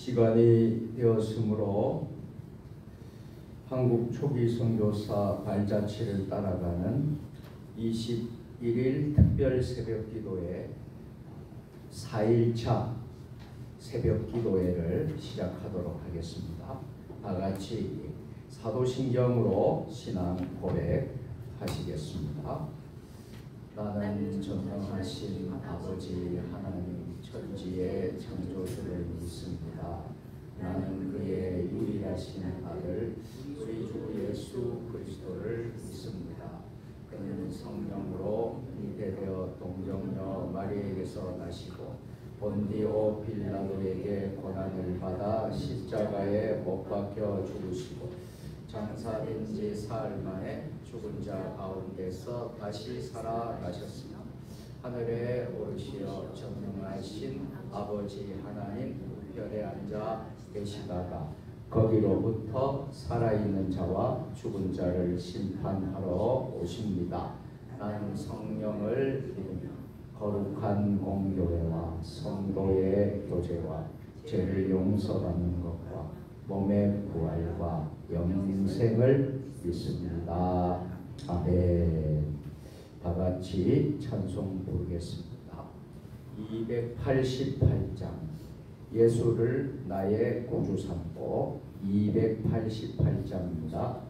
시간이 되었으므로 한국 초기 선교사 발자취를 따라가는 21일 특별 새벽 기도회 4일차 새벽 기도회를 시작하도록 하겠습니다. 다 같이 사도신경으로 신앙 고백하시겠습니다. 나는 전능하신 아버지 하나님 천지의 창조주를 믿습니다. 나는 그의 유일하신 아들 우리 주 예수 그리스도를 믿습니다. 그는 성령으로 잉태되어 동정녀 마리에게서 나시고 본디오 빌라도에게 고난을 받아 십자가에 못 박혀 죽으시고 장사된 지 사흘 만에 죽은 자 가운데서 다시 살아나셨으며 하늘에 오르시어 전능하신 아버지 하나님 우편에 앉아 계시다가 거기로부터 살아있는 자와 죽은 자를 심판하러 오십니다. 나는 성령을 믿으며 거룩한 공교회와 성도의 교제와 죄를 용서받는 것과 몸의 부활과 영생을 믿습니다. 아멘. 다 같이 찬송 부르겠습니다. 288장 예수를 나의 구주 삼고 288장입니다.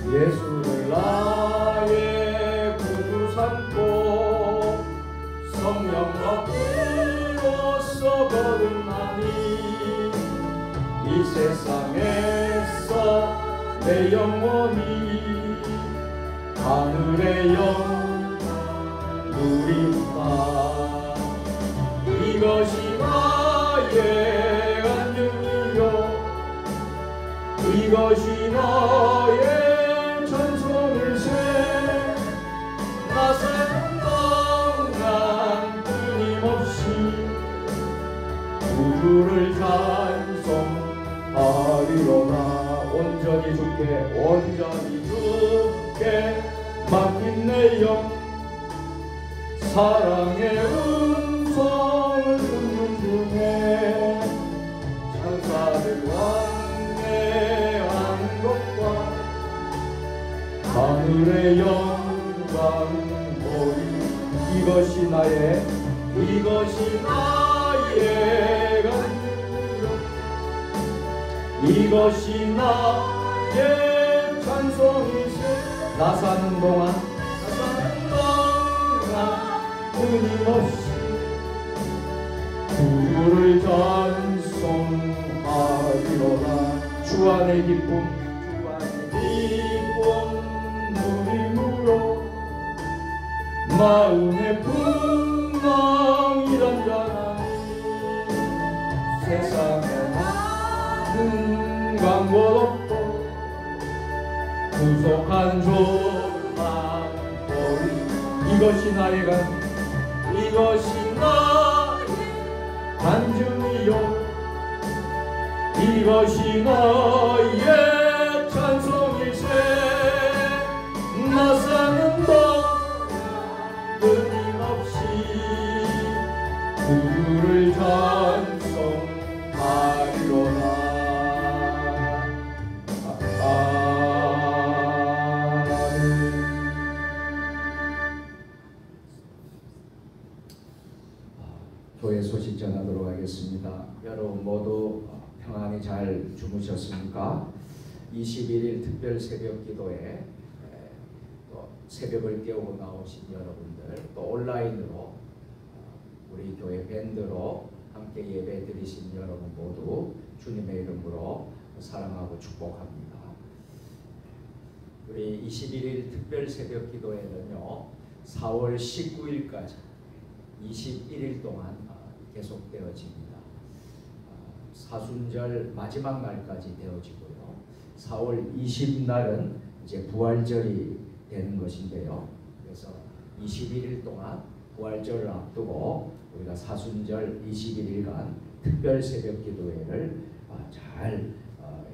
예수를 나의 구주 삼고 성령과 피로써 거듭나니 이 세상에서 내 영혼이 하늘의 영광 누린다. 이것이 나의 안녕이요 이것이 나의 전성일세. 나 사는 동안 끊임없이 구주를 찬송하리로다. 온전히 주께 맡긴 내 영 사랑의 음성을 듣는 중에 천사들 왕래하는 것과 하늘의 영광 보리. 이것이 나의 이것이 나의 찬송이세. 나 사는 동안 끊임없이 구주를 찬송하리로다. 주 안의 기쁨 누림으로 마음의 풍랑이 던져나니 세상에 광고 없고 구속한 조망 보리. 이것이 나의 간증이요 이것이 나의 찬송일세. 나 사는 동안 끊임없이 구주를 찬송하리로다. 교회 소식 전하도록 하겠습니다. 여러분 모두 평안히 잘 주무셨습니까? 21일 특별 새벽 기도에 또 새벽을 깨우고 나오신 여러분들, 또 온라인으로 우리 교회 밴드로 함께 예배 드리신 여러분 모두 주님의 이름으로 사랑하고 축복합니다. 우리 21일 특별 새벽 기도회는요 4월 19일까지 21일 동안 계속되어집니다. 사순절 마지막 날까지 되어지고요. 4월 20날은 이제 부활절이 되는 것인데요. 그래서 21일 동안 부활절을 앞두고 우리가 사순절 21일간 특별 새벽 기도회를 잘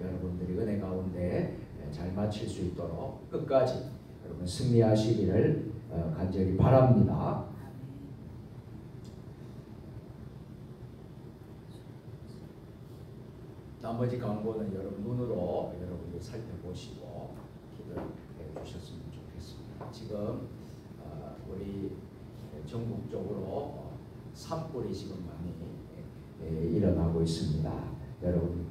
여러분들이 은혜 가운데 잘 마칠 수 있도록 끝까지 여러분 승리하시기를 간절히 바랍니다. 나머지 광고는 여러분 눈으로 여러분들 살펴보시고 기도해 주셨으면 좋겠습니다. 지금 우리 전국적으로 산불이 지금 많이 일어나고 있습니다. 여러분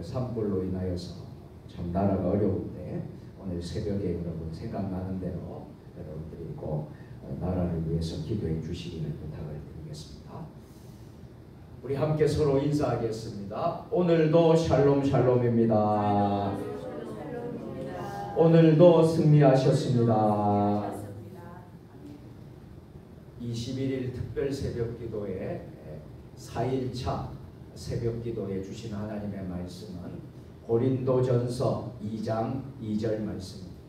산불로 인하여서 참 나라가 어려운데 오늘 새벽에 여러분 생각나는 대로 여러분들이 꼭 나라를 위해서 기도해 주시기를 부탁을 드리겠습니다. 우리 함께 서로 인사하겠습니다. 오늘도 샬롬 샬롬입니다. 오늘도 승리하셨습니다. 21일 특별 새벽 기도에 4일차 새벽 기도에 주신 하나님의 말씀은 고린도전서 2장 2절 말씀입니다.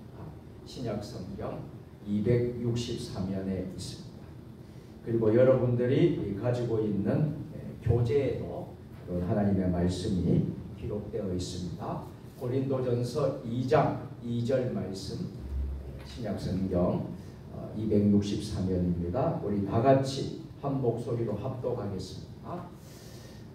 신약성경 263면에 있습니다. 그리고 여러분들이 가지고 있는 교재에도 하나님의 말씀이 기록되어 있습니다. 고린도전서 2장 2절 말씀 신약성경 263면입니다. 우리 다같이 한 목소리로 합독하겠습니다.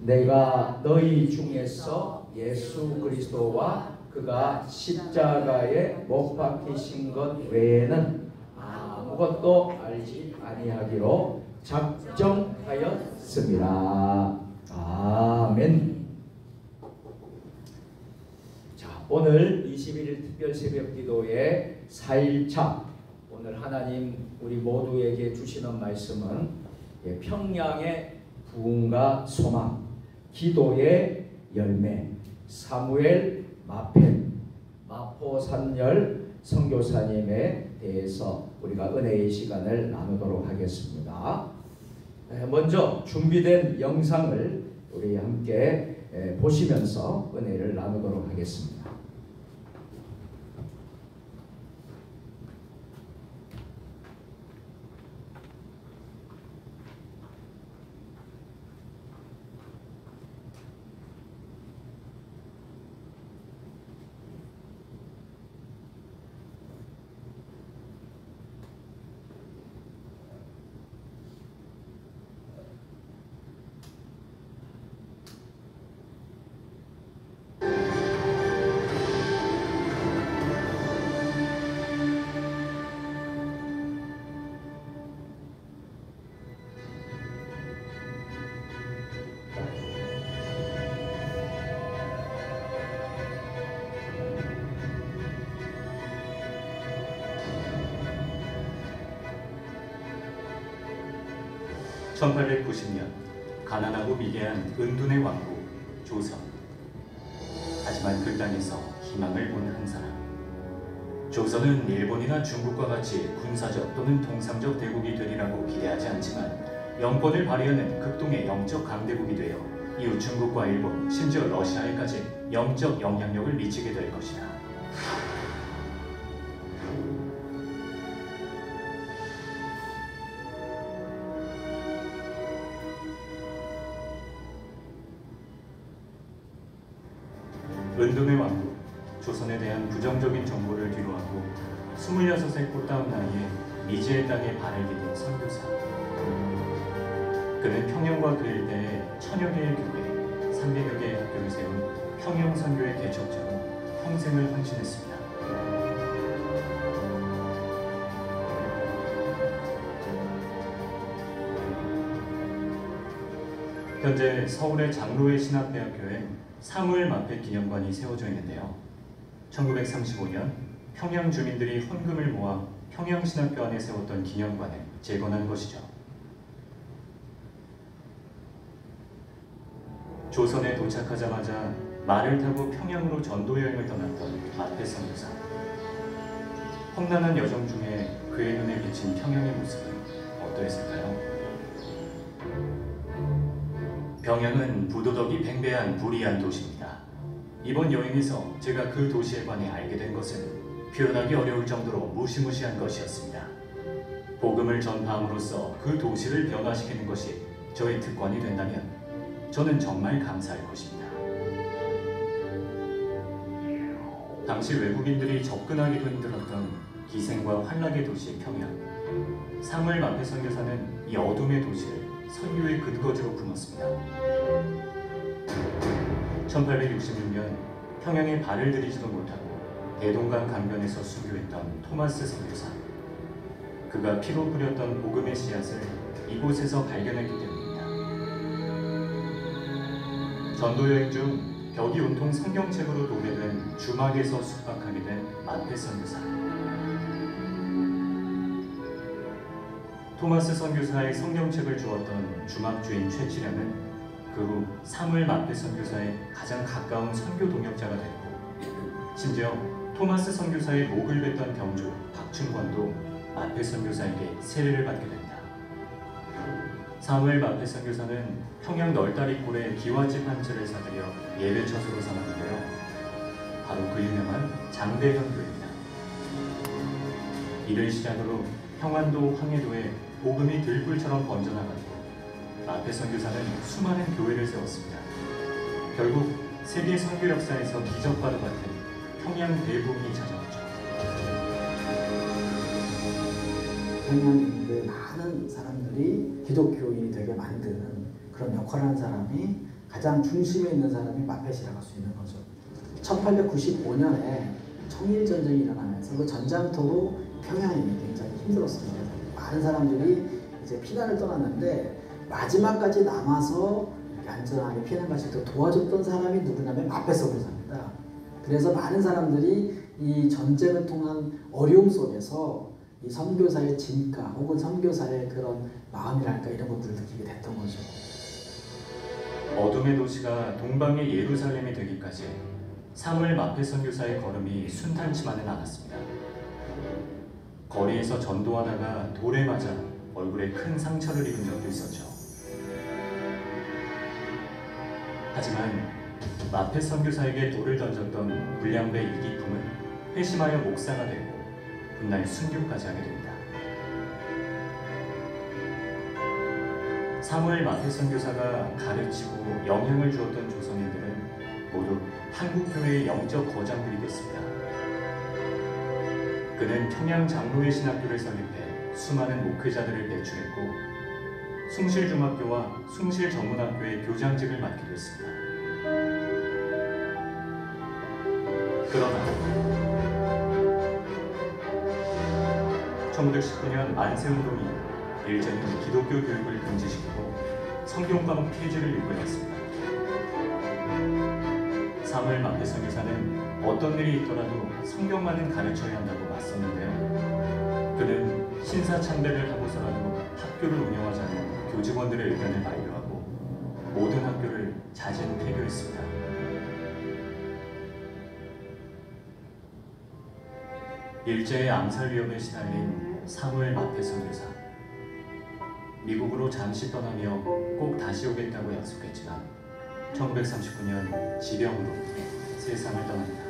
내가 너희 중에서 예수 그리스도와 그가 십자가에 못 박히신 것 외에는 아무것도 알지 아니하기로 작정하였습니다. 아멘. 자, 오늘 21일 특별 새벽 기도의 4일차, 오늘 하나님 우리 모두에게 주시는 말씀은 평양의 부흥과 소망, 기도의 열매, 사무엘 마펜 마포산열 선교사님에 대해서 우리가 은혜의 시간을 나누도록 하겠습니다. 먼저 준비된 영상을 우리 함께 보시면서 은혜를 나누도록 하겠습니다. (1890년) 가난하고 미개한 은둔의 왕국 조선. 하지만 그 땅에서 희망을 본 한 사람. 조선은 일본이나 중국과 같이 군사적 또는 통상적 대국이 되리라고 기대하지 않지만 영권을 발휘하는 극동의 영적 강대국이 되어 이후 중국과 일본, 심지어 러시아에까지 영적 영향력을 미치게 될 것이다. 은둔의 왕국, 조선에 대한 부정적인 정보를 뒤로하고 26의 꽃다운 나이에 미지의 땅에 발을 디딘 선교사. 그는 평양과 그 일대에 1000여 개의 교회, 300여 개의 학교를 세운 평양선교의 개척자로 평생을 헌신했습니다. 현재 서울의 장로회 신학대학교에 사무엘 마펜 기념관이 세워져 있는데요. 1935년 평양 주민들이 헌금을 모아 평양신학교 안에 세웠던 기념관을 재건한 것이죠. 조선에 도착하자마자 말을 타고 평양으로 전도여행을 떠났던 마펜 선교사. 험난한 여정 중에 그의 눈에 비친 평양의 모습은 어떠했을까요? 평양은 부도덕이 팽배한 불의한 도시입니다. 이번 여행에서 제가 그 도시에 관해 알게 된 것은 표현하기 어려울 정도로 무시무시한 것이었습니다. 복음을 전파함으로써 그 도시를 변화시키는 것이 저의 특권이 된다면 저는 정말 감사할 것입니다. 당시 외국인들이 접근하기도 힘들었던 기생과 환락의 도시 평양. 사무엘 마펜 선교사는 이 어둠의 도시를 선교의 근거지로 품었습니다. 1866년 평양에 발을 들이지도 못하고 대동강 강변에서 순교했던 토마스 선교사. 그가 피로 뿌렸던 복음의 씨앗을 이곳에서 발견했기 때문입니다. 전도여행 중 벽이 온통 성경책으로 도배된 주막에서 숙박하게 된 마펜 선교사. 토마스 선교사의 성경책을 주었던 주막주인 최치량은 그 후 사무엘 마펜 선교사의 가장 가까운 선교 동역자가 됐고, 심지어 토마스 선교사의 목을 뱉던 병주 박춘권도 마펜 선교사에게 세례를 받게 됩니다. 사무엘 마펜 선교사는 평양 널다리골에 기와집 한 채를 사들여 예배처소로 삼았는데요. 바로 그 유명한 장대현교회입니다. 이를 시작으로 평안도, 황해도에 복음이 들불처럼 번져나갔고 마펜 선교사는 수많은 교회를 세웠습니다. 결국 세계 선교 역사에서 기적과도 같은 평양 대부흥이 찾아왔죠. 평양인들 많은 사람들이 기독교인이 되게 만드는 그런 역할을 한 사람이 가장 중심에 있는 사람이 마펫이라고 할 수 있는 거죠. 1895년에 청일전쟁이 일어나면서 그 전장터로 평양이 굉장히 힘들었습니다. 많은 사람들이 이제 피난을 떠났는데 마지막까지 남아서 안전하게 피난 갈 수 있도록 도와줬던 사람이 누구냐면 마펫 선교사입니다. 그래서 많은 사람들이 이 전쟁을 통한 어려움 속에서 이 선교사의 진가 혹은 선교사의 그런 마음이랄까 이런 것들을 느끼게 됐던 거죠. 어둠의 도시가 동방의 예루살렘이 되기까지 사무엘 마펫 선교사의 걸음이 순탄치만은 않았습니다. 거리에서 전도하다가 돌에 맞아 얼굴에 큰 상처를 입은 적도 있었죠. 하지만 마펫 선교사에게 돌을 던졌던 불량배 이기품은 회심하여 목사가 되고 훗날 순교까지 하게 됩니다. 사무엘 마펫 선교사가 가르치고 영향을 주었던 조선인들은 모두 한국교회의 영적 거장들이 됐습니다. 그는 평양 장로회 신학교를 설립해 수많은 목회자들을 배출했고 숭실중학교와 숭실전문학교의 교장직을 맡기도 했습니다. 그러나 1919년 만세운동이 일제는 기독교 교육을 금지시키고 성경과목 폐지를 요구했습니다. 사무엘 마펫 선교사는 어떤 일이 있더라도 성경만은 가르쳐야 한다고 맞섰는데요. 그는 신사참배를 하고서라도 학교를 운영하자는 교직원들의 의견을 만류하고 모든 학교를 자진 폐교했습니다. 일제의 암살 위험에 시달린 사무엘 마펫 선교사. 미국으로 잠시 떠나며 꼭 다시 오겠다고 약속했지만 1939년 지병으로 세상을 떠납니다.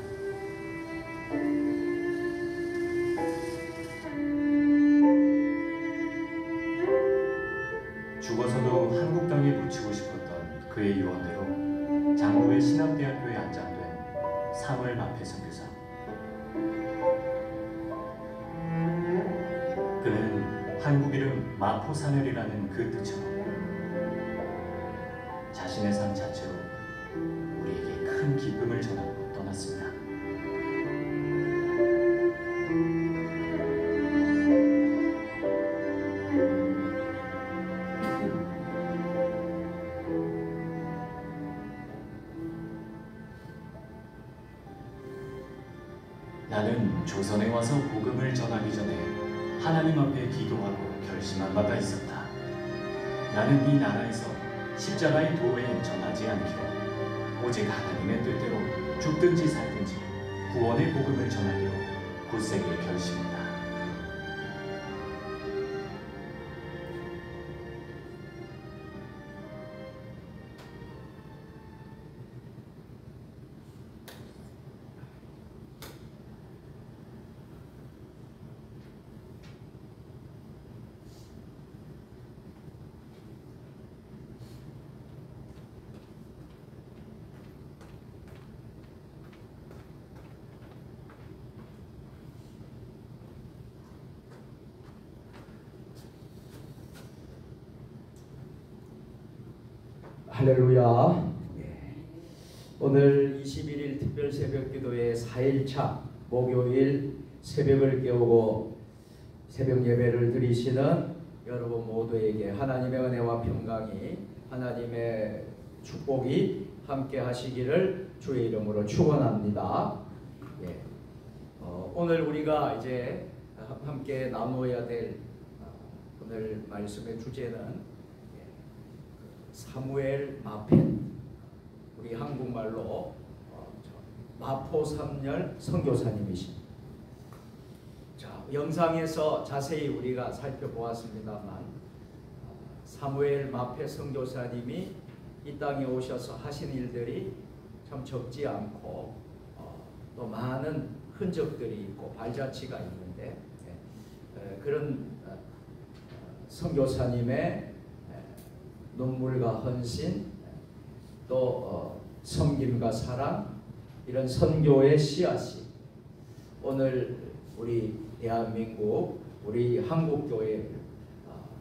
죽어서도 한국 땅에 묻히고 싶었던 그의 유언대로 장로회 신학대학교에 안장된 사무엘 마펫 선교사. 그는 한국 이름 마포사늘이라는 그 뜻처럼 자신의 삶 자체로 우리에게 큰 기쁨을 전하고 떠났습니다. 나는 조선에 와서 복음을 전하기 전에 하나님 앞에 기도하고 결심한 바가 있었다. 나는 이 나라에서 십자가의 도를 전하지 않기로 오직 하나님의 뜻대로 죽든지 살든지 구원의 복음을 전하기로 굳세게 결심했다. 할렐루야. 오늘 21일 특별 새벽 기도의 4일차 목요일 새벽을 깨우고 새벽 예배를 드리시는 여러분 모두에게 하나님의 은혜와 평강이 하나님의 축복이 함께 하시기를 주의 이름으로 축원합니다. 오늘 우리가 이제 함께 나누어야 될 오늘 말씀의 주제는 사무엘 마펫, 우리 한국말로 마포삼열 선교사님이십니다. 자, 영상에서 자세히 우리가 살펴보았습니다만 사무엘 마펫 선교사님이 이 땅에 오셔서 하신 일들이 참 적지 않고 또 많은 흔적들이 있고 발자취가 있는데 그런 선교사님의 눈물과 헌신, 또 섬김과 사랑, 이런 선교의 씨앗이 오늘 우리 대한민국, 우리 한국교회를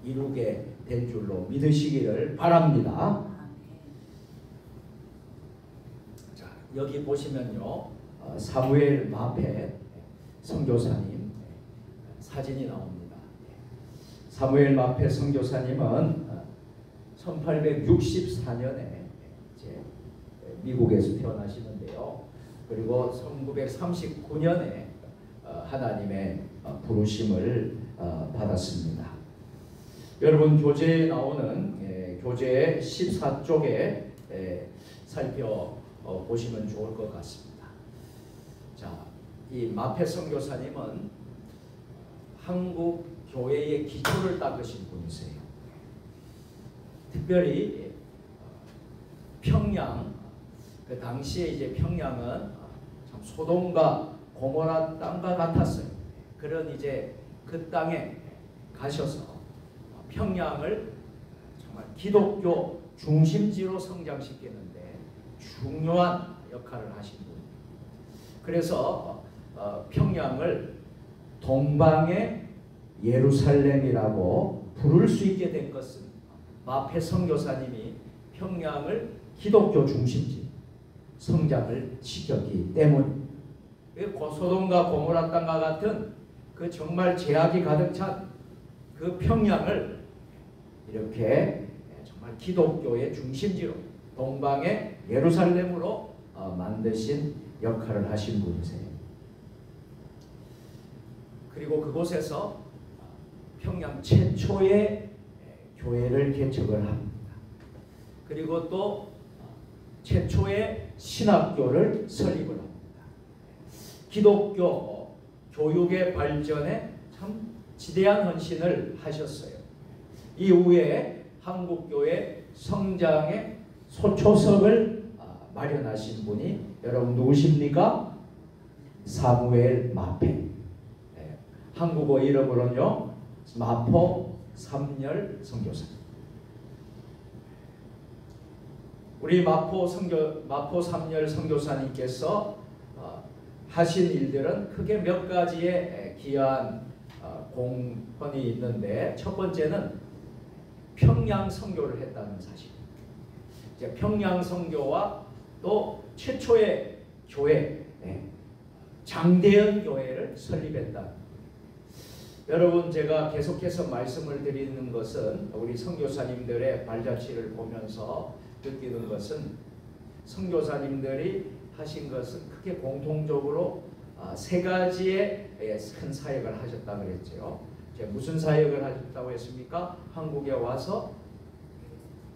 이루게 된 줄로 믿으시기를 바랍니다. 여기 보시면요, 사무엘 마페 선교사님 사진이 나옵니다. 사무엘 마페 선교사님은 1864년에 이제 미국에서 태어나시는데요. 그리고 1939년에 하나님의 부르심을 받았습니다. 여러분, 교재에 나오는 교재 14쪽에 살펴보시면 좋을 것 같습니다. 자, 이 마페 선교사님은 한국 교회의 기초를 닦으신 분이세요. 특별히 평양, 그 당시에 이제 평양은 참 소돔과 고모라 땅과 같았어요. 그런 이제 그 땅에 가셔서 평양을 정말 기독교 중심지로 성장시키는데 중요한 역할을 하신 분입니다. 그래서 평양을 동방의 예루살렘이라고 부를 수 있게 된 것은 마페 선교사님이 평양을 기독교 중심지 성장을 시켰기 때문입니다. 소돔과 고모라 땅과 같은 그 정말 죄악이 가득 찬 그 평양을 이렇게 정말 기독교의 중심지로 동방의 예루살렘으로 만드신 역할을 하신 분이세요. 그리고 그곳에서 평양 최초의 교회를 개척을 합니다. 그리고 또 최초의 신학교를 설립을 합니다. 기독교 교육의 발전에 참 지대한 헌신을 하셨어요. 이후에 한국교회 성장의 소초석을 마련하신 분이 여러분 누구십니까? 사무엘 마페. 한국어 이름으로는요, 마포 삼열 선교사. 우리 마포 삼열 선교사님께서 하신 일들은 크게 몇 가지의 귀한 공헌이 있는데, 첫 번째는 평양 선교를 했다는 사실. 이제 평양 선교와 또 최초의 교회, 장대현 교회를 설립했다. 여러분, 제가 계속해서 말씀을 드리는 것은 우리 선교사님들의 발자취를 보면서 느끼는 것은 선교사님들이 하신 것은 크게 공통적으로 세 가지의 큰 사역을 하셨다고 그랬죠. 무슨 사역을 하셨다고 했습니까? 한국에 와서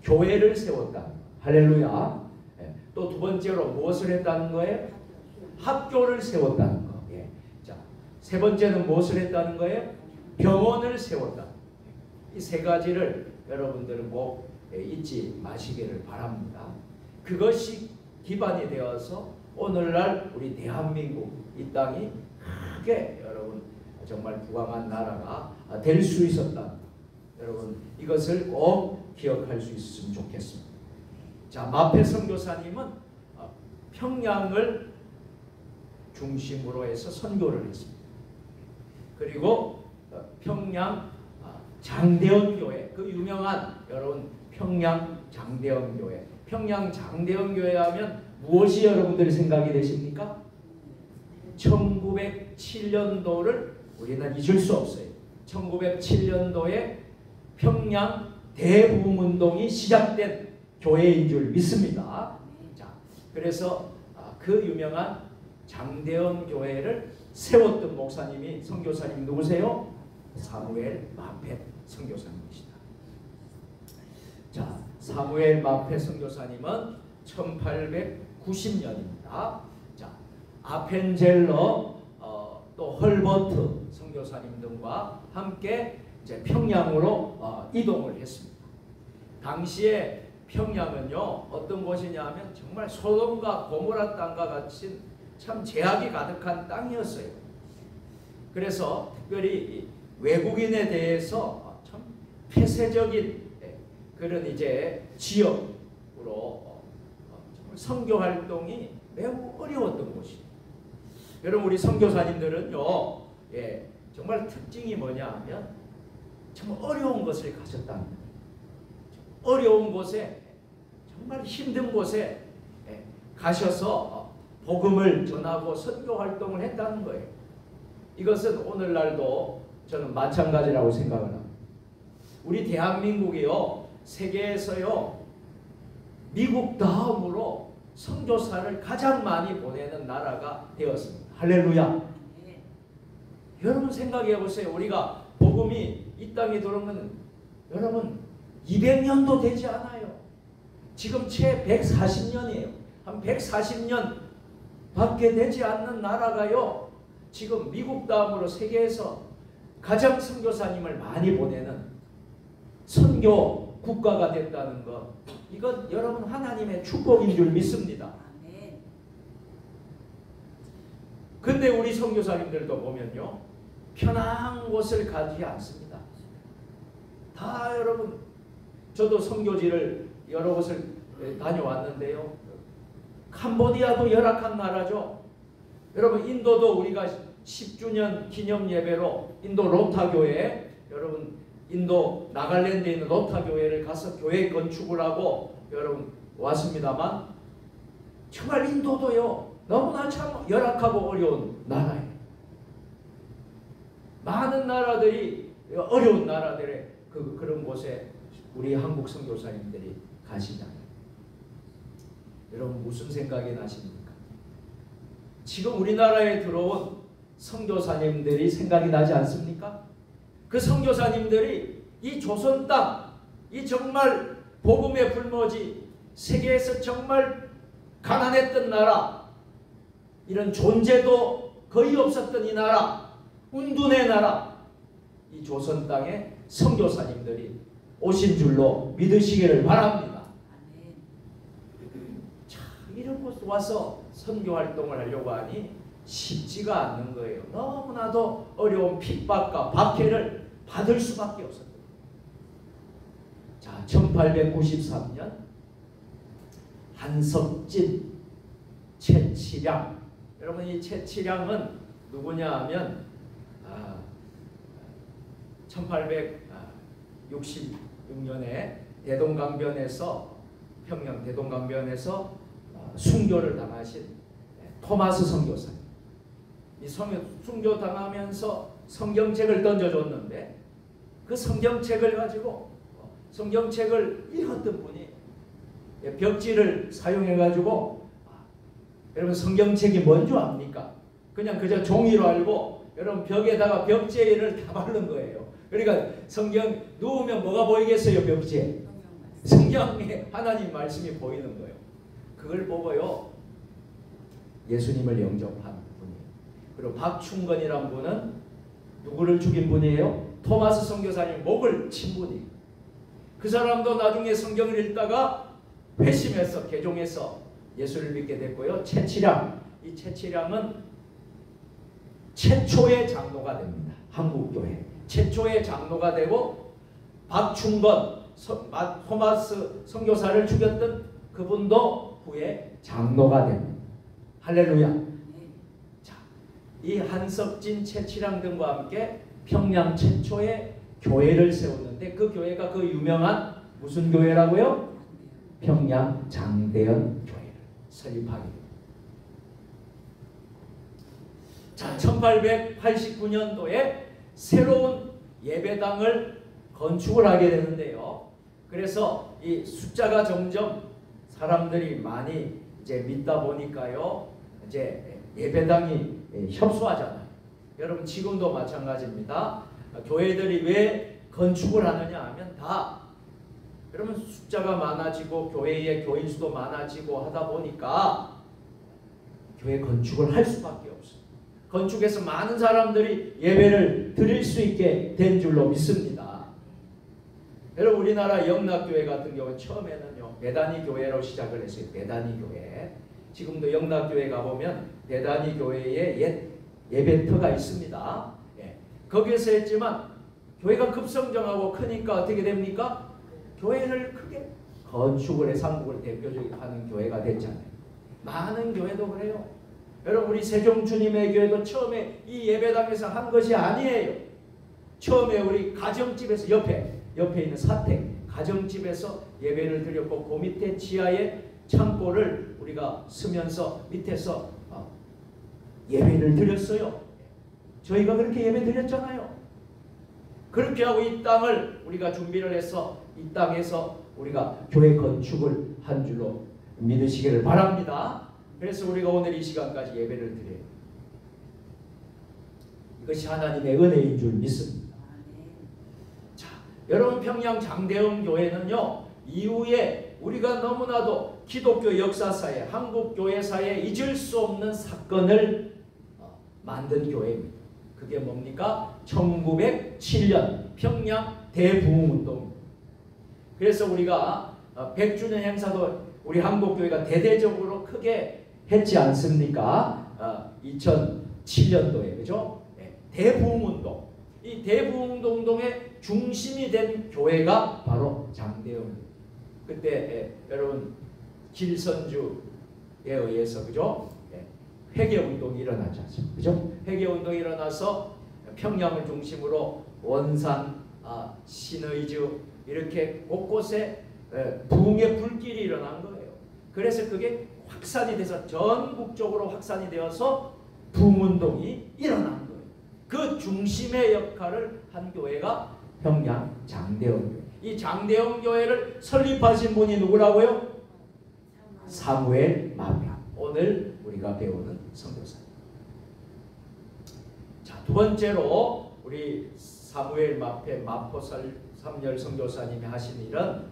교회를 세웠다. 할렐루야. 또 두 번째로 무엇을 했다는 거예요? 학교를 세웠다는 거. 자, 세 번째는 무엇을 했다는 거예요? 병원을 세웠다. 이 세 가지를 여러분들은 꼭 잊지 마시기를 바랍니다. 그것이 기반이 되어서 오늘날 우리 대한민국 이 땅이 크게 여러분 정말 부강한 나라가 될 수 있었다. 여러분 이것을 꼭 기억할 수 있으면 좋겠습니다. 자, 마페 선교사님은 평양을 중심으로 해서 선교를 했습니다. 그리고 평양 장대현 교회, 그 유명한 여러분 평양 장대현 교회. 평양 장대현 교회 하면 무엇이 여러분들이 생각이 되십니까? 1907년도를 우리는 잊을 수 없어요. 1907년도에 평양 대부흥운동이 시작된 교회인 줄 믿습니다. 자, 그래서 그 유명한 장대현 교회를 세웠던 목사님이 선교사님 누구세요? 사무엘 마페 선교사님이시다. 자, 사무엘 마페 선교사님은 1890년입니다. 자, 아펜젤러 또 헐버트 선교사님 등과 함께 이제 평양으로 이동을 했습니다. 당시에 평양은요 어떤 곳이냐면 정말 소돔과 고모라 땅과 같이 참 죄악이 가득한 땅이었어요. 그래서 특별히 외국인에 대해서 참 폐쇄적인 그런 이제 지역으로 선교 활동이 매우 어려웠던 곳이에요. 여러분 우리 선교사님들은요, 정말 특징이 뭐냐 하면 정말 어려운 것을 가졌다는 거예요. 어려운 곳에 정말 힘든 곳에 가셔서 복음을 전하고 선교 활동을 했다는 거예요. 이것은 오늘날도 저는 마찬가지라고 생각을 합니다. 우리 대한민국이요, 세계에서요, 미국 다음으로 선교사를 가장 많이 보내는 나라가 되었습니다. 할렐루야. 여러분 생각해 보세요. 우리가 복음이 이 땅에 들어온 건 여러분 200년도 되지 않아요. 지금 채 140년이에요. 한 140년 밖에 되지 않는 나라가요, 지금 미국 다음으로 세계에서 가장 선교사님을 많이 보내는 선교 국가가 됐다는 것, 이건 여러분 하나님의 축복인 줄 믿습니다. 근데 우리 선교사님들도 보면요, 편한 곳을 가지 않습니다. 다 여러분, 저도 선교지를 여러 곳을 다녀왔는데요, 캄보디아도 열악한 나라죠. 여러분 인도도 우리가 10주년 기념 예배로 인도 로타교회, 여러분 인도 나갈랜드에 있는 로타교회를 가서 교회 건축을 하고 여러분 왔습니다만, 정말 인도도요 너무나 참 열악하고 어려운 나라예요. 많은 나라들이, 어려운 나라들의 그런 곳에 우리 한국 선교사님들이 가시잖아요. 여러분 무슨 생각이 나십니까? 지금 우리나라에 들어온 선교사님들이 생각이 나지 않습니까? 그 선교사님들이 이 조선 땅, 이 정말 복음의 불모지, 세계에서 정말 가난했던 나라, 이런 존재도 거의 없었던 이 나라, 운둔의 나라, 이 조선 땅에 선교사님들이 오신 줄로 믿으시기를 바랍니다. 자, 이런 곳 와서 선교 활동을 하려고 하니 쉽지가 않는 거예요. 너무나도 어려운 핍박과 박해를 받을 수밖에 없었던 거예요. 자, 1893년 한석진, 채치량, 여러분 이 채치량은 누구냐 하면 1866년에 대동강변에서, 평양 대동강변에서 순교를 당하신 토마스 선교사님. 이 순교 당하면서 성경책을 던져줬는데 그 성경책을 가지고, 성경책을 읽었던 분이 벽지를 사용해 가지고, 여러분 성경책이 뭔 줄 압니까? 그냥 그저 종이로 알고 여러분 벽에다가 벽지를 다 바른 거예요. 그러니까 성경 누우면 뭐가 보이겠어요? 벽지에 성경에 하나님 말씀이 보이는 거예요. 그걸 보고요 예수님을 영접한 분이에요. 그리고 박충건이란 분은 누구를 죽인 분이에요? 토마스 선교사님 목을 친 분이에요. 그 사람도 나중에 성경을 읽다가 회심해서 개종해서 예수를 믿게 됐고요. 채치량, 이 채치량은 최초의 장로가 됩니다. 한국교회 최초의 장로가 되고, 박충건, 토마스 선교사를 죽였던 그분도 후에 장로가 됩니다. 할렐루야. 자, 이 한석진, 채치량 등과 함께 평양 최초의 교회를 세웠는데, 그 교회가 그 유명한 무슨 교회라고요? 평양 장대현 교회를 설립하게 됩니다. 자, 1889년도에 새로운 예배당을 건축을 하게 되는데요. 그래서 이 숫자가 점점 사람들이 많이 이제 믿다 보니까요, 이제 예배당이 협소하잖아요. 여러분 지금도 마찬가지입니다. 교회들이 왜 건축을 하느냐 하면 다 여러분 숫자가 많아지고 교회의 교인 수도 많아지고 하다 보니까 교회 건축을 할 수밖에 없어요. 건축해서 많은 사람들이 예배를 드릴 수 있게 된 줄로 믿습니다. 여러분 우리나라 영락교회 같은 경우는 처음에는요 베다니 교회로 시작을 했어요. 베다니 교회. 지금도 영락교회 가보면 베다니 교회의 옛 예배터가 있습니다. 예. 거기에서 했지만 교회가 급성장하고 크니까 어떻게 됩니까? 교회를 크게 건축을 해서 한국을 대표적으로 하는 교회가 됐잖아요. 많은 교회도 그래요. 여러분 우리 세종주님의 교회도 처음에 이 예배당에서 한 것이 아니에요. 처음에 우리 가정집에서 옆에 있는 사택 가정집에서 예배를 드렸고, 그 밑에 지하에 창고를 우리가 쓰면서 밑에서 예배를 드렸어요. 저희가 그렇게 예배 드렸잖아요. 그렇게 하고 이 땅을 우리가 준비를 해서 이 땅에서 우리가 교회 건축을 한 줄로 믿으시기를 바랍니다. 그래서 우리가 오늘 이 시간까지 예배를 드려요. 이것이 하나님의 은혜인 줄 믿습니다. 자, 여러분 평양 장대영 교회는요, 이후에 우리가 너무나도 기독교 역사사에, 한국 교회사에 잊을 수 없는 사건을 만든 교회입니다. 그게 뭡니까? 1907년 평양 대부흥운동. 그래서 우리가 100주년 행사도 우리 한국교회가 대대적으로 크게 했지 않습니까? 2007년도에, 그죠? 대부흥운동. 이 대부흥운동의 중심이 된 교회가 바로 장대영. 그때 여러분 길선주에 의해서, 그죠? 회개운동이 일어나지 않습니까? 그죠? 회개운동이 일어나서 평양을 중심으로 원산, 신의주 이렇게 곳곳에 부흥의 불길이 일어난 거예요. 그래서 그게 확산이 돼서 전국적으로 확산이 되어서 부흥운동이 일어난 거예요. 그 중심의 역할을 한 교회가 평양 장대영 교회. 이 장대영 교회를 설립하신 분이 누구라고요? 사무엘 마페. 오늘 우리가 배우는 선교사님. 자, 두 번째로 우리 사무엘 마페 마포살 삼열 선교사님이 하신 일은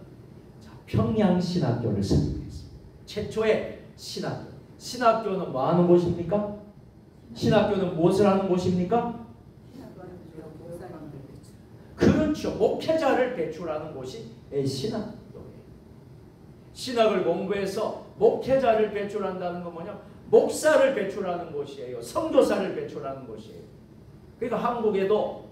평양 신학교를 설립했습니다. 최초의 신학교. 신학교는 뭐 하는 곳입니까? 신학교는 무엇을 하는 곳입니까? 그렇죠. 목회자를 배출하는 곳이 신학교예요. 신학을 공부해서 목회자를 배출한다는 건 뭐냐? 목사를 배출하는 곳이에요. 선교사를 배출하는 곳이에요. 그러니까 한국에도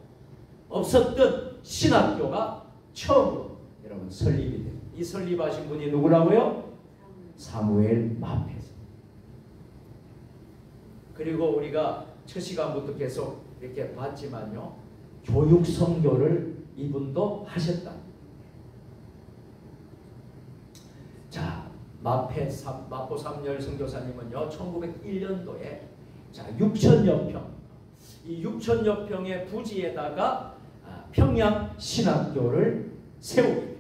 없었던 신학교가 처음으로 여러분 설립이 됩니다. 이 설립하신 분이 누구라고요? 사무엘 마페스. 그리고 우리가 첫 시간부터 계속 이렇게 봤지만요, 교육 선교를 이분도 하셨다. 자, 마포 삼열 선교사님은요, 1901년도에 6천여 평, 이 6천여 평의 부지에다가 평양 신학교를 세우게 됩니다.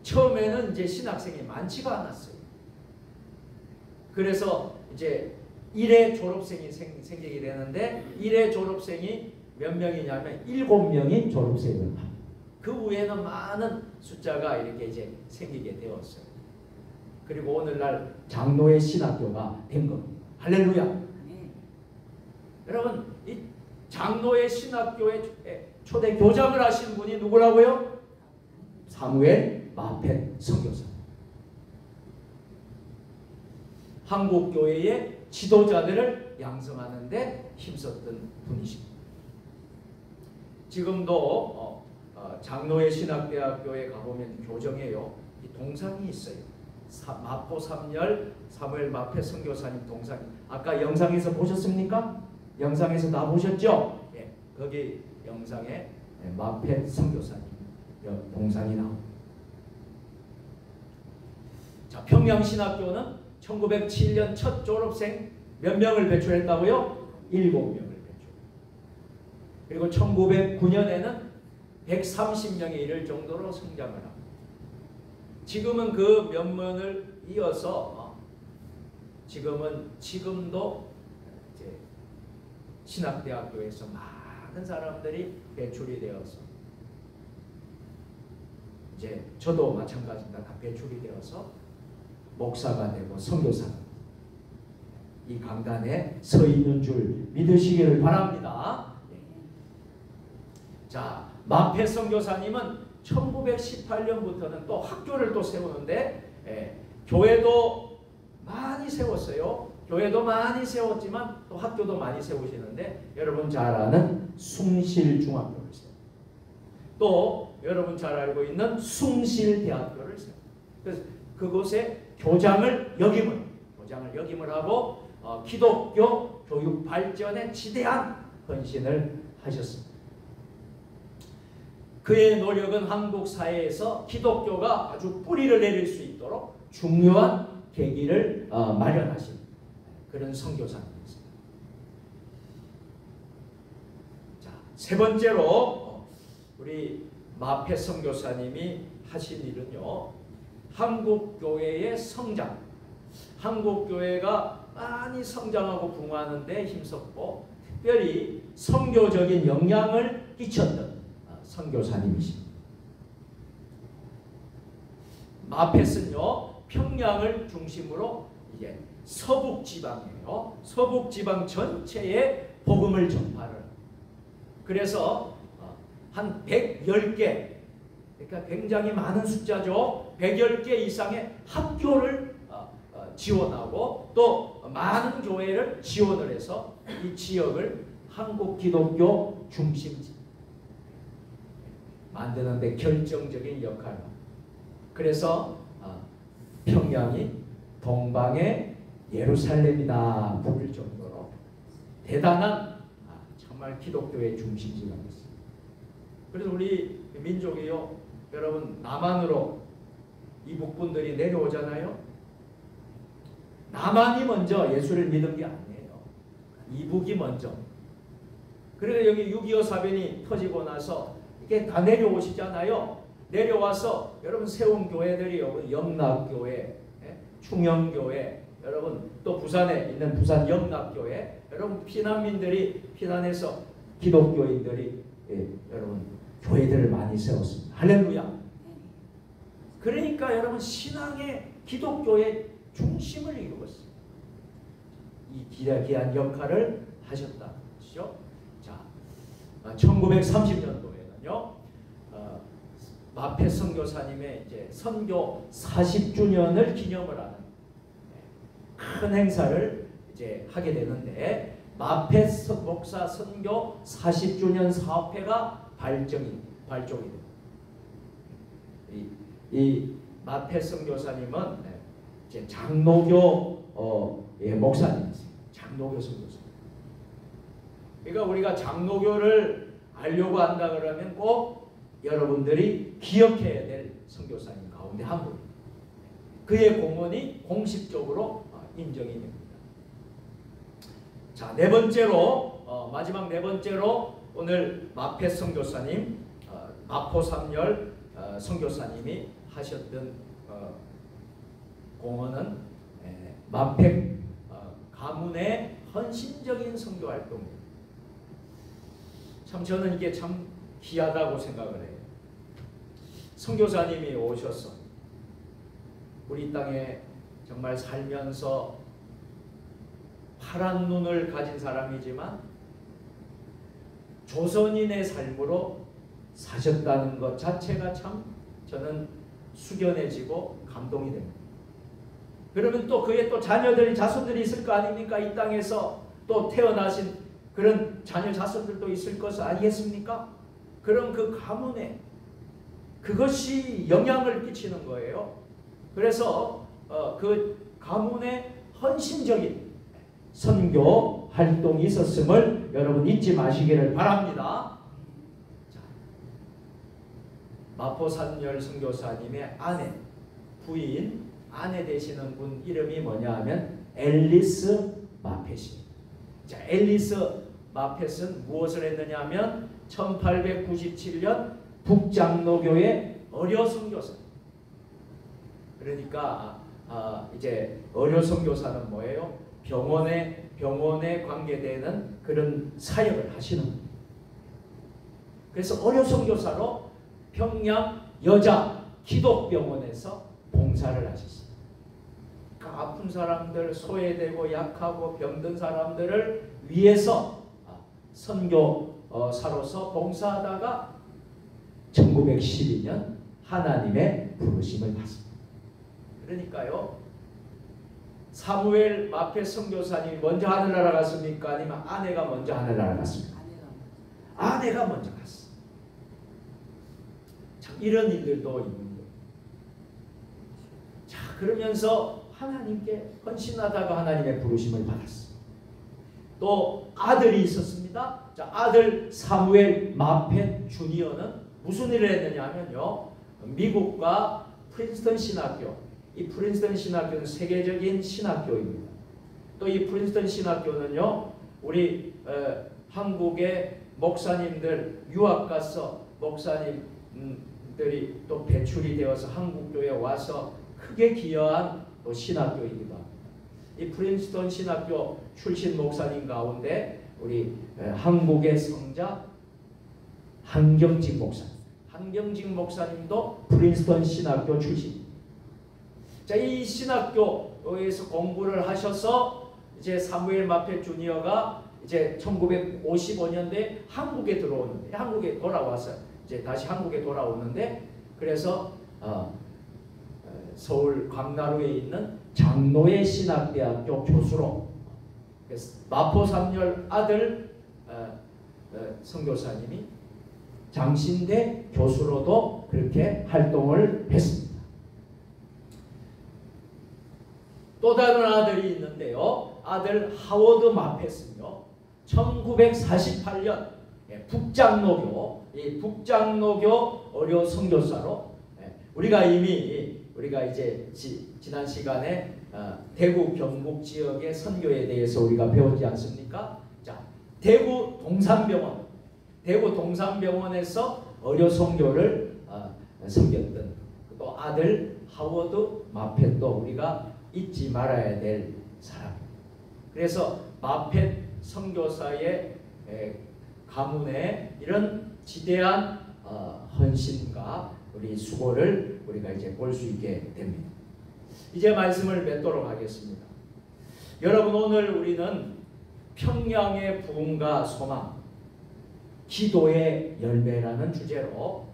처음에는 이제 신학생이 많지가 않았어요. 그래서 이제 1회 졸업생이 생기게 되는데 1회 졸업생이 몇 명이냐면 7명이 졸업생을 합니다. 그 후에는 많은 숫자가 이렇게 이제 생기게 되었어요. 그리고 오늘날 장로의 신학교가 된 겁니다. 할렐루야. 여러분, 이 장로의 신학교의 초대 교장을 하신 분이 누구라고요? 사무엘 마페 선교사. 한국 교회의 지도자들을 양성하는 데 힘썼던 분이십니다. 지금도 장로의 신학대학교에 가보면 교정에요, 이 동상이 있어요. 마포 삼열 사무엘 마페 선교사님 동상. 아까 영상에서 보셨습니까? 영상에서 다 보셨죠? 예, 거기 영상에 마페 선교사님 동상이 나옵니다. 자, 평양신학교는 1907년 첫 졸업생 몇 명을 배출했다고요? 7명을 배출. 그리고 1909년에는 130명에 이를 정도로 성장을 합니다. 지금은 그 면면을 이어서 지금도 이제 신학대학교에서 많은 사람들이 배출이 되어서, 이제 저도 마찬가지입니다. 다 배출이 되어서 목사가 되고 선교사가 이 강단에 서 있는 줄 믿으시기를 바랍니다. 자, 마페 선교사님은 1918년부터는 또 학교를 또 세우는데, 교회도 많이 세웠어요. 교회도 많이 세웠지만 또 학교도 많이 세우시는데, 여러분 잘 아는 숭실중학교를 세워요. 또 여러분 잘 알고 있는 숭실대학교를 세워요. 그래서 그곳에 교장을 역임을 하고 기독교 교육 발전에 지대한 헌신을 하셨습니다. 그의 노력은 한국 사회에서 기독교가 아주 뿌리를 내릴 수 있도록 중요한 계기를 마련하신 그런 선교사님이십니다. 자, 세 번째로 우리 마페 선교사님이 하신 일은요, 한국 교회의 성장, 한국 교회가 많이 성장하고 붕하는 데 힘썼고 특별히 선교적인 영향을 끼쳤던 선교사님이십니다. 마펫은요, 평양을 중심으로 이제 서북 지방이에요. 서북 지방 전체에 복음을 전파를. 그래서 한 110개, 그러니까 굉장히 많은 숫자죠. 110개 이상의 학교를 지원하고 또 많은 교회를 지원을 해서 이 지역을 한국 기독교 중심지 만드는 데 결정적인 역할을. 그래서 평양이 동방의 예루살렘이다 부를 정도로 대단한 정말 기독교의 중심지가 됐습니다. 그래서 우리 민족이요, 여러분 남한으로 이북분들이 내려오잖아요. 남한이 먼저 예수를 믿은 게 아니에요. 이북이 먼저. 그래서 여기 6.25 사변이 터지고 나서 이게 다 내려오시잖아요. 내려와서 여러분 세운 교회들이요, 영락교회, 충영교회, 여러분 또 부산에 있는 부산 영락교회, 여러분 피난민들이 피난해서 기독교인들이 여러분 교회들을 많이 세웠습니다. 할렐루야. 그러니까 여러분 신앙의 기독교의 중심을 이루었어요. 이 귀한 역할을 하셨다는 것이죠. 자, 1930년도에는요, 마페 선교사님의 이제 선교 40주년을 기념을 하는 큰 행사를 이제 하게 되는데, 마페 목사 선교 40주년 사업회가 발족이 됩니다. 이 마페 선교사님은 이제 장로교 목사님이세요. 장로교 선교사. 그러니까 우리가 장로교를 알려고 한다 그러면 꼭 여러분들이 기억해야 될 선교사님 가운데 한 분입니다. 그의 공헌이 공식적으로 인정이 됩니다. 자, 네 번째로 마지막 네 번째로 오늘 마페 선교사님, 마포 삼열 선교사님이 하셨던 공헌은 마페 가문의 헌신적인 선교 활동입니다. 참 저는 이게 참 귀하다고 생각을 해요. 선교사님이 오셔서 우리 땅에 정말 살면서 파란 눈을 가진 사람이지만 조선인의 삶으로 사셨다는 것 자체가 참 저는 숙연해지고 감동이 됩니다. 그러면 또 그의 또 자녀들이 자손들이 있을 거 아닙니까? 이 땅에서 또 태어나신 그런 자녀 자손들도 있을 것 아니겠습니까? 그럼 그 가문에 그것이 영향을 끼치는 거예요. 그래서 그 가문에 헌신적인 선교 활동이 있었음을 여러분 잊지 마시기를 바랍니다. 자, 마포산열 선교사님의 아내, 부인, 아내 되시는 분 이름이 뭐냐 하면 앨리스 마펫이. 자, 앨리스 마펫은 무엇을 했느냐 하면 1897년 북장로교회 어려 선교사. 그러니까 이제 어려 선교사는 뭐예요? 병원에 관계되는 그런 사역을 하시는 거예요. 그래서 어려 선교사로 평양 여자 기독병원에서 봉사를 하셨어요. 그러니까 아픈 사람들, 소외되고 약하고 병든 사람들을 위해서 선교사로서 봉사하다가 1912년 하나님의 부르심을 받습니다. 그러니까요, 사무엘 마페 선교사님이 먼저 하늘나라 갔습니까? 아니면 아내가 먼저 하늘나라 갔습니까? 아내가 먼저 갔어. 참 이런 일들도 있는 거예요. 자, 그러면서 하나님께 헌신하다가 하나님의 부르심을 받았어. 또 아들이 있었습니다. 자, 아들 사무엘 마펫 주니어는 무슨 일을 했느냐 하면요. 미국과 프린스턴 신학교, 이 프린스턴 신학교는 세계적인 신학교입니다. 또 이 프린스턴 신학교는요, 우리 한국의 목사님들 유학 가서 목사님들이 또 배출이 되어서 한국교회에 와서 크게 기여한 또 신학교이기도 합니다. 이 프린스턴 신학교 출신 목사님 가운데 우리 한국의 성자 한경직 목사님, 한경직 목사님도 프린스턴 신학교 출신입니다. 자, 이 신학교에서 공부를 하셔서 이제 사무엘 마펫 주니어가 이제 1955년도에 한국에 들어오는데, 한국에 돌아와서 이제 다시 한국에 돌아오는데, 그래서 서울 광나루에 있는 장로회 신학대학교 교수로, 마포 삼열 아들 선교사님이 장신대 교수로도 그렇게 활동을 했습니다. 또 다른 아들이 있는데요. 아들 하워드 마펫은요, 1948년 북장로교, 이 북장로교 어려 선교사로, 우리가 이제 지난 시간에 대구 경북 지역의 선교에 대해서 우리가 배웠지 않습니까? 자, 대구 동산병원에서 어려 선교를 섬겼던 또 아들 하워드 마펫도 우리가 잊지 말아야 될 사람입니다. 그래서 마펫 선교사의 가문의 이런 지대한 헌신과 우리 수고를 우리가 이제 볼 수 있게 됩니다. 이제 말씀을 맺도록 하겠습니다. 여러분, 오늘 우리는 평양의 부흥과 소망, 기도의 열매라는 주제로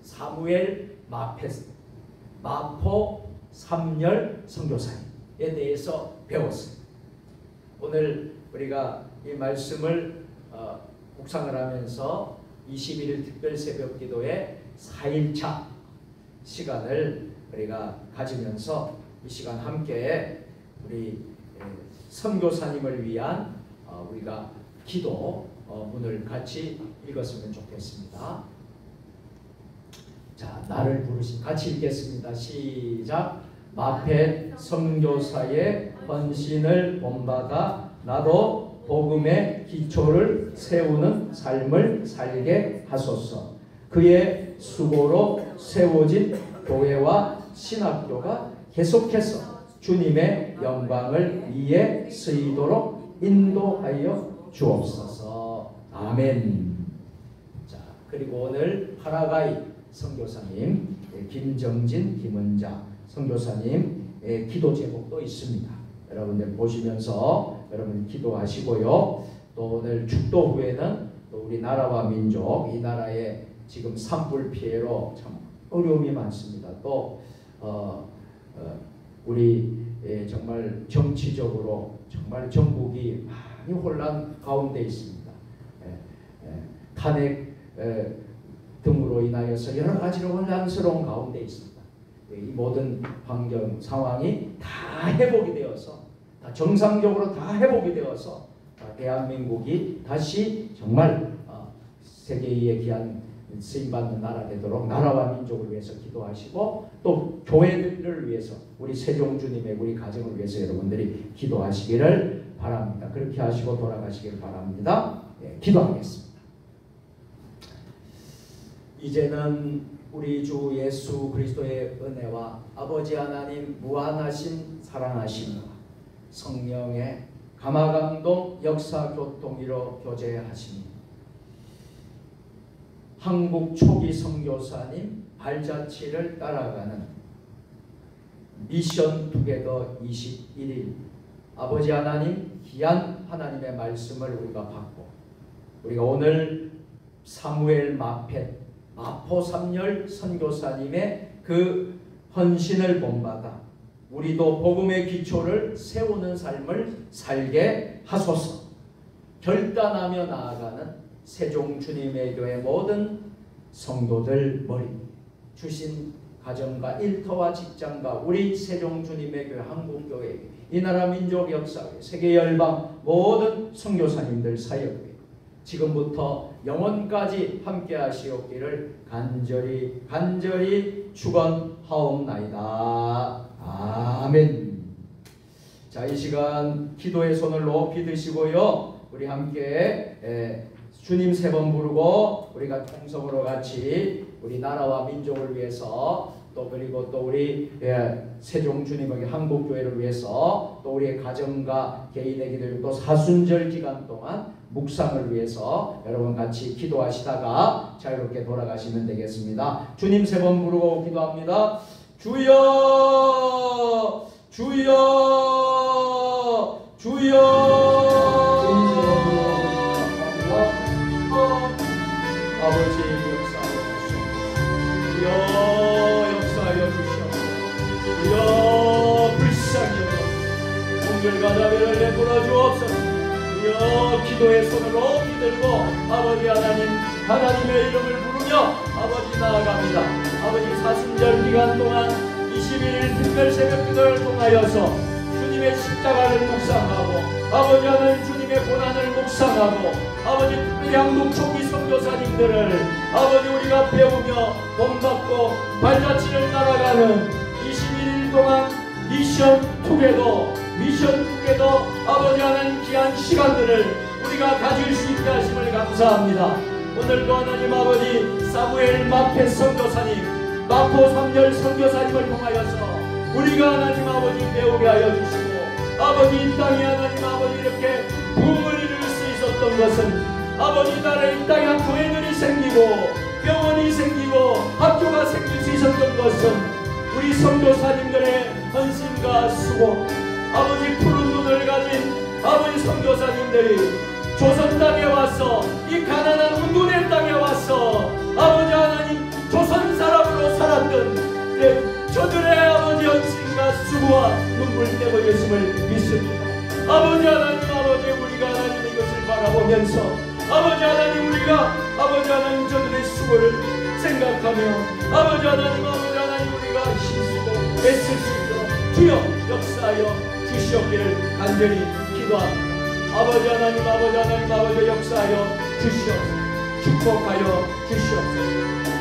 사무엘 마펫, 마포 삼열 선교사님에 대해서 배웠습니다. 오늘 우리가 이 말씀을 묵상을 하면서 21일 특별 새벽 기도의 4일차 시간을 우리가 가지면서 이 시간 함께 우리 선교사님을 위한 우리가 기도 문을 같이 읽었으면 좋겠습니다. 자, 나를 부르신 같이 읽겠습니다. 시작. 마펫 선교사의 헌신을 본받아 나도 복음의 기초를 세우는 삶을 살게 하소서. 그의 수고로 세워진 교회와 신학교가 계속해서 주님의 영광을 위해 쓰이도록 인도하여 주옵소서. 아멘. 자, 그리고 오늘 파라과이 선교사님 김정진, 김은자 선교사님 기도 제목도 있습니다. 여러분들 보시면서 여러분 기도하시고요. 또 오늘 축도 후에는 또 우리 나라와 민족, 이 나라의 지금 산불 피해로 참 어려움이 많습니다. 또 우리 정말 정치적으로 정말 전국이 많이 혼란 가운데 있습니다. 탄핵 등으로 인하여서 여러 가지로 혼란스러운 가운데 있습니다. 이 모든 환경 상황이 다 회복이 되어서, 다 정상적으로 다 회복이 되어서 대한민국이 다시 정말 세계의 귀한 쓰임받는 나라 되도록 나라와 민족을 위해서 기도하시고, 또 교회들을 위해서, 우리 세종주님의 우리 가정을 위해서 여러분들이 기도하시기를 바랍니다. 그렇게 하시고 돌아가시기를 바랍니다. 기도하겠습니다. 이제는 우리 주 예수 그리스도의 은혜와 아버지 하나님 무한하신 사랑하심과 성령의 감화감동 역사 교통이로 교제하시니 한국 초기 선교사님 발자취를 따라가는 미션 투게더 21일 아버지 하나님 귀한 하나님의 말씀을 우리가 받고, 우리가 오늘 사무엘 마펫 마포 삼열 선교사님의 그 헌신을 본받아 우리도 복음의 기초를 세우는 삶을 살게 하소서. 결단하며 나아가는 세종 주님의 교회 모든 성도들 머리 주신 가정과 일터와 직장과 우리 세종 주님의 교회 한국교회 이 나라 민족 역사회 세계 열방 모든 선교사님들 사역회 지금부터 영원까지 함께 하시옵기를 간절히 축원하옵나이다. 아멘. 자, 이 시간 기도의 손을 높이 드시고요. 우리 함께 주님 3번 부르고 우리가 통성으로 같이 우리 나라와 민족을 위해서 또 그리고 또 우리 세종 주님에게 한국교회를 위해서 또 우리의 가정과 개인의 기도 또 사순절 기간 동안 묵상을 위해서 여러분 같이 기도하시다가 자유롭게 돌아가시면 되겠습니다. 주님 3번 부르고 기도합니다. 주여 주여 주여. 아버지 역사하여 주시옵소서. 주여 역사하여 주시옵소서. 주여 불쌍히 여겨 공결과 자비를 내돌아 주옵소서. 주여 기도의 손을 높이 들고 아버지 하나님의 이름을 부르며 아버지 나아갑니다. 아버지 사순절 기간 동안 21일 특별 새벽 기도를 통하여서 주님의 십자가를 묵상하고 아버지 하나님 주님의 고난을 묵상하고 아버지 특별히 한국 초기 선교사님들을 아버지 우리가 배우며 본받고 발자취를 따라가는 21일 동안 미션 투게더 아버지 하나님 귀한 시간들을 우리가 가질 수 있게 하심을 감사합니다. 오늘도 하나님 아버지 사무엘 마페 선교사님 마포 3열 선교사님을 통하여서 우리가 하나님 아버지 배우게 하여 주시고 아버지 이 땅에 하나님 아버지 이렇게 부흥을 이룰 수 있었던 것은 아버지 나라의 이 땅에 교회들이 생기고 병원이 생기고 학교가 생길 수 있었던 것은 우리 선교사님들의 헌신과 수고 아버지 푸른 눈을 가진 아버지 선교사님들이 조선 땅에 와서 이 가난한 운둔의 땅에 와서 아버지 하나님 조선 사람으로 살았던 저들의 아버지 헌신과 수고와 눈물 때문에 예수를 믿습니다. 아버지 하나님 우리가 하나님 이것을 바라보면서 아버지 하나님 우리가 아버지 하나님 저들의 수고를 생각하며 아버지 하나님 우리가 힘쓰고 애쓸 수 있도록 주여 역사하여 주시옵기를 간절히 기도합니다. 아버지 하나님 역사하여 주시옵소서. 축복하여 주시옵소서.